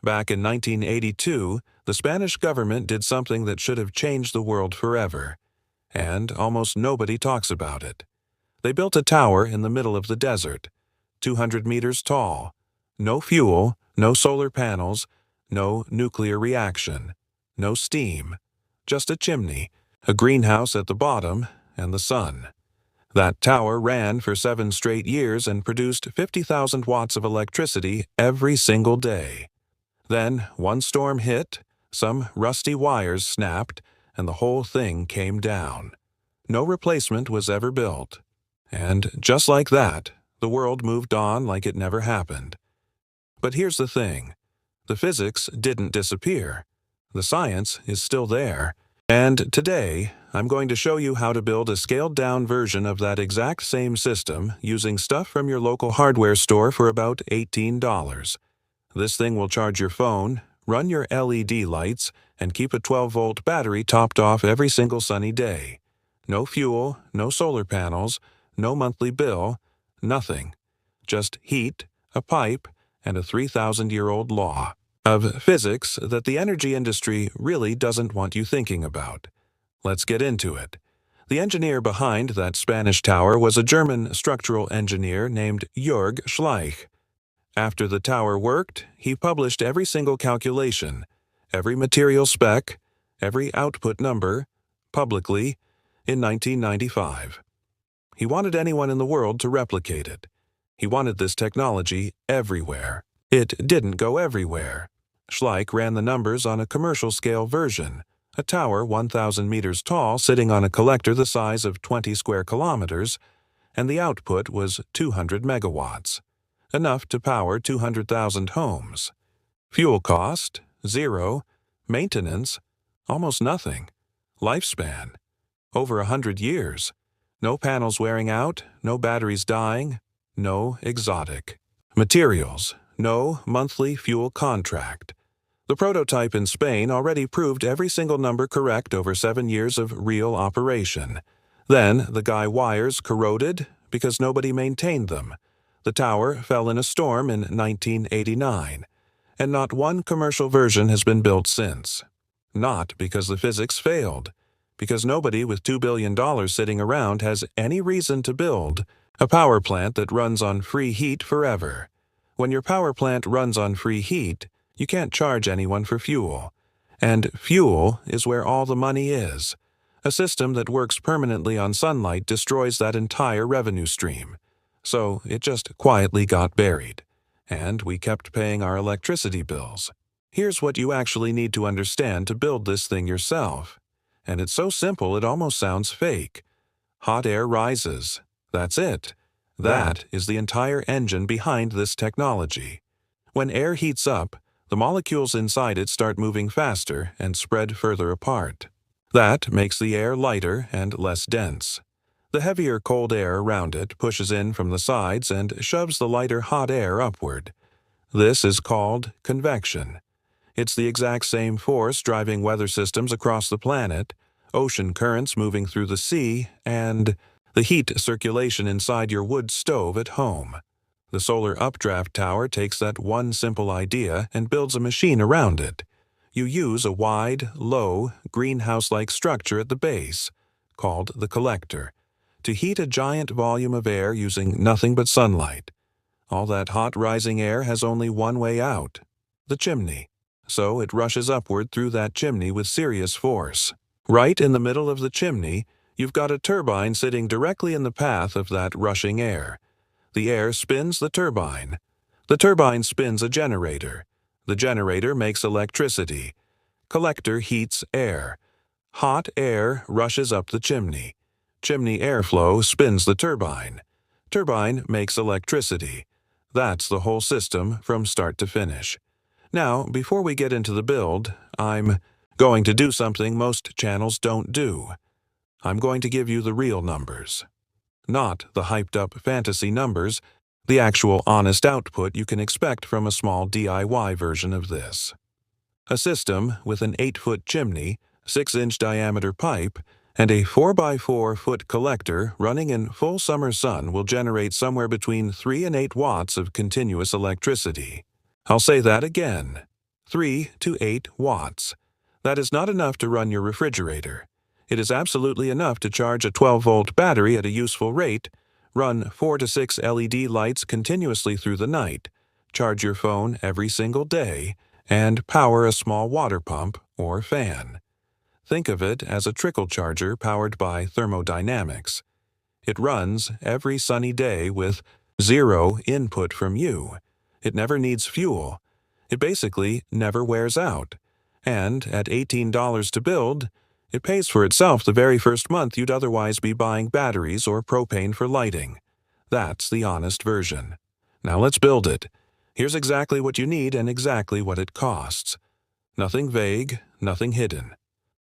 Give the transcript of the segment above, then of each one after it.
Back in 1982, the Spanish government did something that should have changed the world forever, and almost nobody talks about it. They built a tower in the middle of the desert, 200 meters tall. No fuel, no solar panels, no nuclear reaction, no steam, just a chimney, a greenhouse at the bottom, and the sun. That tower ran for 7 straight years and produced 50,000 watts of electricity every single day. Then one storm hit, some rusty wires snapped, and the whole thing came down. No replacement was ever built. And just like that, the world moved on like it never happened. But here's the thing. The physics didn't disappear. The science is still there. And today, I'm going to show you how to build a scaled-down version of that exact same system using stuff from your local hardware store for about $18. This thing will charge your phone, run your LED lights, and keep a 12-volt battery topped off every single sunny day. No fuel, no solar panels, no monthly bill, nothing. Just heat, a pipe, and a 3,000-year-old law of physics that the energy industry really doesn't want you thinking about. Let's get into it. The engineer behind that Spanish tower was a German structural engineer named Jörg Schleich. After the tower worked, he published every single calculation, every material spec, every output number, publicly, in 1995. He wanted anyone in the world to replicate it. He wanted this technology everywhere. It didn't go everywhere. Schleich ran the numbers on a commercial-scale version, a tower 1,000 meters tall sitting on a collector the size of 20 square kilometers, and the output was 200 megawatts. Enough to power 200,000 homes. Fuel cost, 0. Maintenance, almost nothing. Lifespan, over 100 years. No panels wearing out, no batteries dying, no exotic. Materials, no monthly fuel contract. The prototype in Spain already proved every single number correct over 7 years of real operation. Then the guy wires corroded because nobody maintained them. The tower fell in a storm in 1989, and not one commercial version has been built since. Not because the physics failed, because nobody with $2 billion sitting around has any reason to build a power plant that runs on free heat forever. When your power plant runs on free heat, you can't charge anyone for fuel. And fuel is where all the money is. A system that works permanently on sunlight destroys that entire revenue stream. So it just quietly got buried, and we kept paying our electricity bills. Here's what you actually need to understand to build this thing yourself. And it's so simple it almost sounds fake. Hot air rises. That's it. That is the entire engine behind this technology. When air heats up, the molecules inside it start moving faster and spread further apart. That makes the air lighter and less dense. The heavier cold air around it pushes in from the sides and shoves the lighter hot air upward. This is called convection. It's the exact same force driving weather systems across the planet, ocean currents moving through the sea, and the heat circulation inside your wood stove at home. The solar updraft tower takes that one simple idea and builds a machine around it. You use a wide, low, greenhouse-like structure at the base, called the collector, to heat a giant volume of air using nothing but sunlight. All that hot rising air has only one way out, the chimney. So it rushes upward through that chimney with serious force. Right in the middle of the chimney, you've got a turbine sitting directly in the path of that rushing air. The air spins the turbine. The turbine spins a generator. The generator makes electricity. Collector heats air. Hot air rushes up the chimney. Chimney airflow spins the turbine. Turbine makes electricity. That's the whole system from start to finish. Now, before we get into the build, I'm going to do something most channels don't do. I'm going to give you the real numbers. Not the hyped-up fantasy numbers, the actual honest output you can expect from a small DIY version of this. A system with an 8-foot chimney, 6-inch diameter pipe, and a 4x4-foot collector running in full summer sun will generate somewhere between 3 and 8 watts of continuous electricity. I'll say that again. 3 to 8 watts. That is not enough to run your refrigerator. It is absolutely enough to charge a 12-volt battery at a useful rate, run 4 to 6 LED lights continuously through the night, charge your phone every single day, and power a small water pump or fan. Think of it as a trickle charger powered by thermodynamics. It runs every sunny day with zero input from you. It never needs fuel. It basically never wears out. And at $18 to build, it pays for itself the very first month you'd otherwise be buying batteries or propane for lighting. That's the honest version. Now let's build it. Here's exactly what you need and exactly what it costs. Nothing vague, nothing hidden.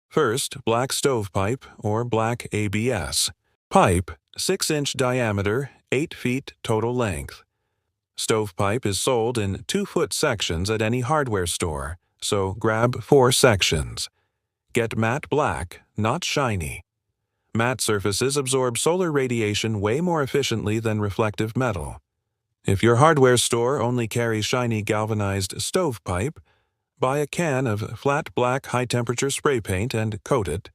First, black stovepipe or black ABS. Pipe, 6-inch diameter, 8 feet total length. Stovepipe is sold in 2-foot sections at any hardware store, so grab 4 sections. Get matte black, not shiny. Matte surfaces absorb solar radiation way more efficiently than reflective metal. If your hardware store only carries shiny galvanized stovepipe, buy a can of flat black high-temperature spray paint and coat it.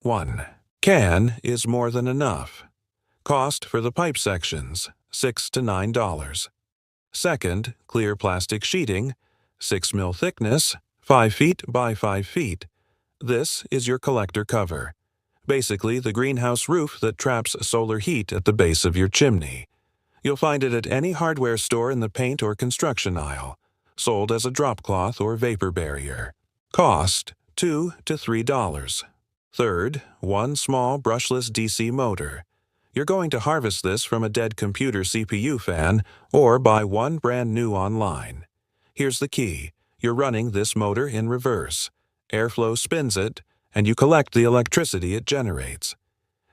1 can is more than enough. Cost for the pipe sections, $6 to $9. Second, clear plastic sheeting, 6 mil thickness, 5 feet by 5 feet. This is your collector cover. Basically the greenhouse roof that traps solar heat at the base of your chimney. You'll find it at any hardware store in the paint or construction aisle, sold as a drop cloth or vapor barrier. Cost, $2 to $3. Third, 1 small brushless DC motor. You're going to harvest this from a dead computer CPU fan or buy one brand new online. Here's the key. You're running this motor in reverse. Airflow spins it, and you collect the electricity it generates.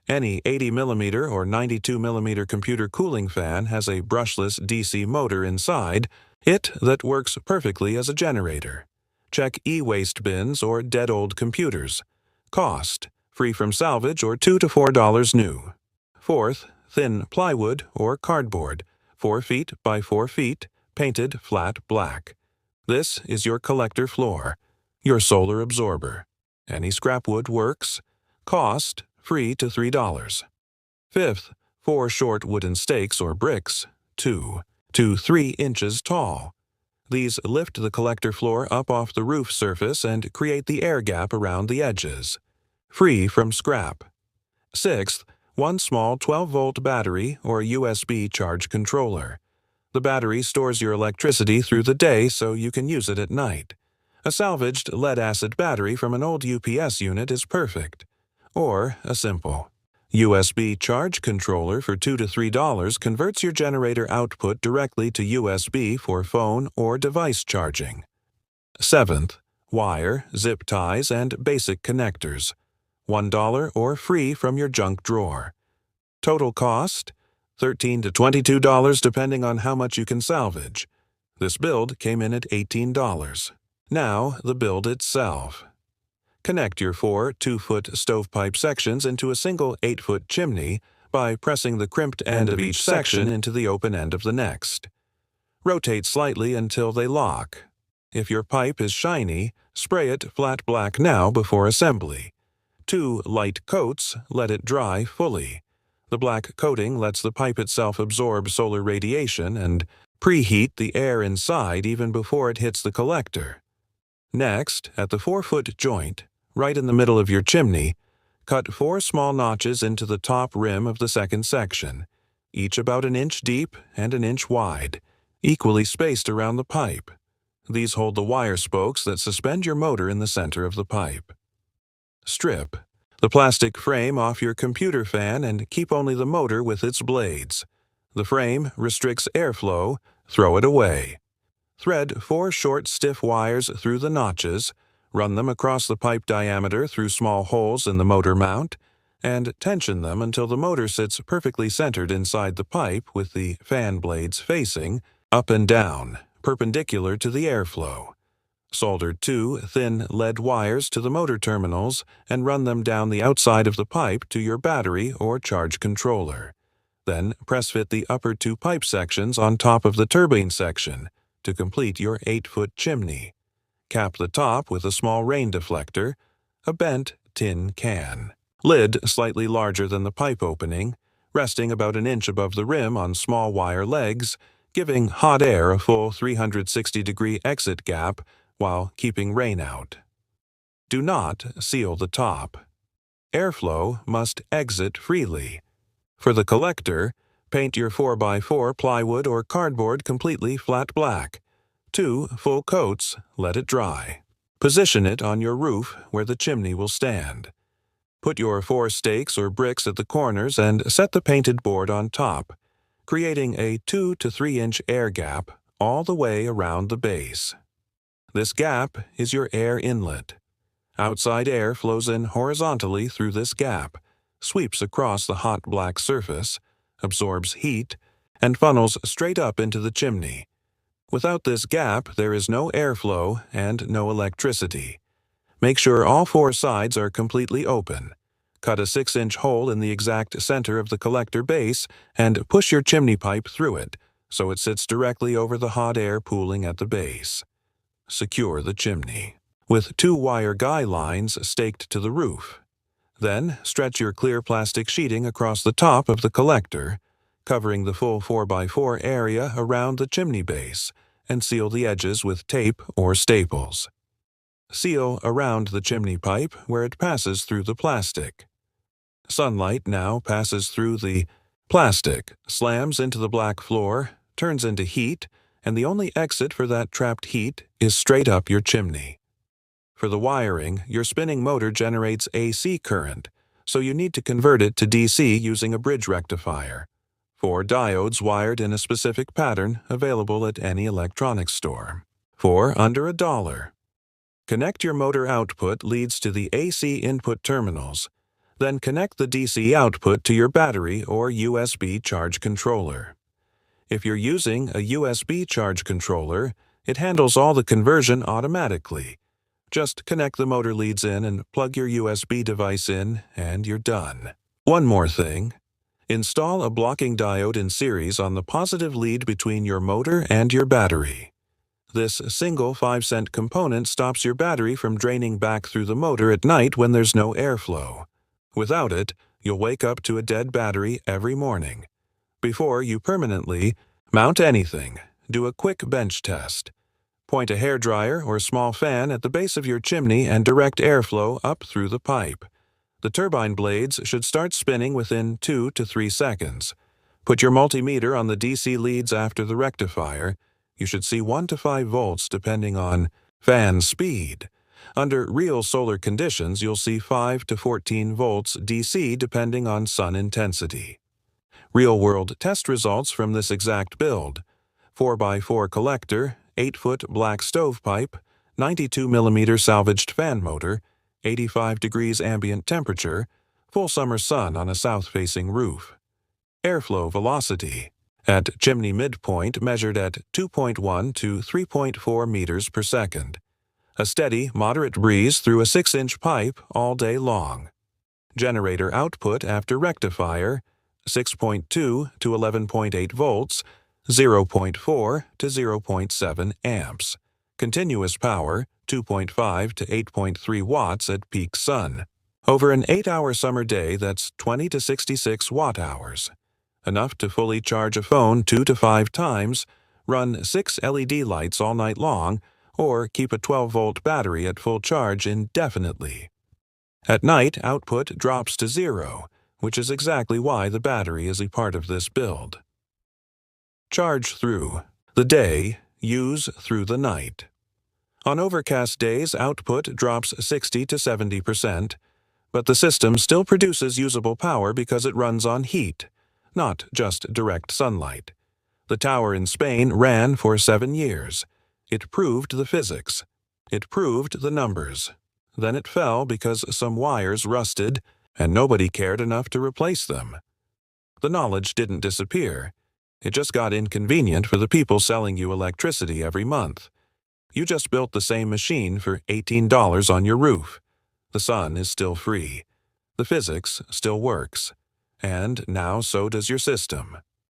Any 80mm or 92mm computer cooling fan has a brushless DC motor inside it that works perfectly as a generator. Check e-waste bins or dead old computers. Cost, free from salvage or $2 to $4 new. Fourth, thin plywood or cardboard, 4 feet by 4 feet, painted flat black. This is your collector floor, your solar absorber. Any scrap wood works. Cost, free to $3. Fifth, 4 short wooden stakes or bricks, 2 to 3 inches tall. These lift the collector floor up off the roof surface and create the air gap around the edges. Free from scrap. Sixth, 1 small 12-volt battery or USB charge controller. The battery stores your electricity through the day so you can use it at night. A salvaged lead-acid battery from an old UPS unit is perfect. Or a simple USB charge controller for $2 to $3 converts your generator output directly to USB for phone or device charging. Seventh, wire, zip ties, and basic connectors. $1 or free from your junk drawer. Total cost, $13 to $22 depending on how much you can salvage. This build came in at $18. Now the build itself. Connect your 4 2-foot stovepipe sections into a single 8-foot chimney by pressing the crimped end of each section into the open end of the next. Rotate slightly until they lock. If your pipe is shiny, spray it flat black now before assembly. 2 light coats let it dry fully. The black coating lets the pipe itself absorb solar radiation and preheat the air inside even before it hits the collector. Next, at the 4-foot joint, right in the middle of your chimney, cut 4 small notches into the top rim of the second section, each about 1 inch deep and 1 inch wide, equally spaced around the pipe. These hold the wire spokes that suspend your motor in the center of the pipe. Strip the plastic frame off your computer fan and keep only the motor with its blades. The frame restricts airflow, throw it away. Thread 4 short stiff wires through the notches, run them across the pipe diameter through small holes in the motor mount, and tension them until the motor sits perfectly centered inside the pipe with the fan blades facing up and down, perpendicular to the airflow. Solder 2 thin lead wires to the motor terminals and run them down the outside of the pipe to your battery or charge controller. Then press fit the upper 2 pipe sections on top of the turbine section to complete your 8-foot chimney. cap the top with a small rain deflector, a bent tin can. Lid slightly larger than the pipe opening, resting about an inch above the rim on small wire legs, giving hot air a full 360-degree exit gap while keeping rain out. Do not seal the top. Airflow must exit freely. For the collector, paint your 4x4 plywood or cardboard completely flat black. 2 full coats, let it dry. Position it on your roof where the chimney will stand. Put your 4 stakes or bricks at the corners and set the painted board on top, creating a 2 to 3 inch air gap all the way around the base. This gap is your air inlet. Outside air flows in horizontally through this gap, sweeps across the hot black surface, absorbs heat, and funnels straight up into the chimney. Without this gap, there is no airflow and no electricity. Make sure all 4 sides are completely open. Cut a 6-inch hole in the exact center of the collector base and push your chimney pipe through it so it sits directly over the hot air pooling at the base. Secure the chimney with 2 wire guy lines staked to the roof. Then stretch your clear plastic sheeting across the top of the collector, covering the full 4x4 area around the chimney base, and seal the edges with tape or staples. Seal around the chimney pipe where it passes through the plastic. Sunlight now passes through the plastic, slams into the black floor, turns into heat, and the only exit for that trapped heat is straight up your chimney. For the wiring, your spinning motor generates AC current, so you need to convert it to DC using a bridge rectifier. 4 diodes wired in a specific pattern available at any electronics store. For under $1. Connect your motor output leads to the AC input terminals. Then connect the DC output to your battery or USB charge controller. If you're using a USB charge controller, it handles all the conversion automatically. Just connect the motor leads in and plug your USB device in, and you're done. One more thing. Install a blocking diode in series on the positive lead between your motor and your battery. This single 5-cent component stops your battery from draining back through the motor at night when there's no airflow. Without it, you'll wake up to a dead battery every morning. Before you permanently mount anything, do a quick bench test. Point a hairdryer or small fan at the base of your chimney and direct airflow up through the pipe. The turbine blades should start spinning within 2 to 3 seconds. Put your multimeter on the DC leads after the rectifier. You should see 1 to 5 volts depending on fan speed. Under real solar conditions, you'll see 5 to 14 volts DC depending on sun intensity. Real-world test results from this exact build. 4x4 collector, 8-foot black stovepipe, 92mm salvaged fan motor, 85 degrees ambient temperature, full summer sun on a south-facing roof. Airflow velocity. At chimney midpoint measured at 2.1 to 3.4 meters per second. A steady, moderate breeze through a 6-inch pipe all day long. Generator output after rectifier, 6.2 to 11.8 volts, 0.4 to 0.7 amps. Continuous power, 2.5 to 8.3 watts at peak sun. Over an 8-hour summer day, that's 20 to 66 watt-hours. Enough to fully charge a phone 2 to 5 times, run 6 LED lights all night long, or keep a 12-volt battery at full charge indefinitely. At night, output drops to 0, which is exactly why the battery is a part of this build. Charge through the day, use through the night. On overcast days, output drops 60 to 70%, but the system still produces usable power because it runs on heat, not just direct sunlight. The tower in Spain ran for 7 years. It proved the physics. It proved the numbers. Then it fell because some wires rusted, and nobody cared enough to replace them. The knowledge didn't disappear. It just got inconvenient for the people selling you electricity every month. You just built the same machine for $18 on your roof. The sun is still free. The physics still works. And now so does your system.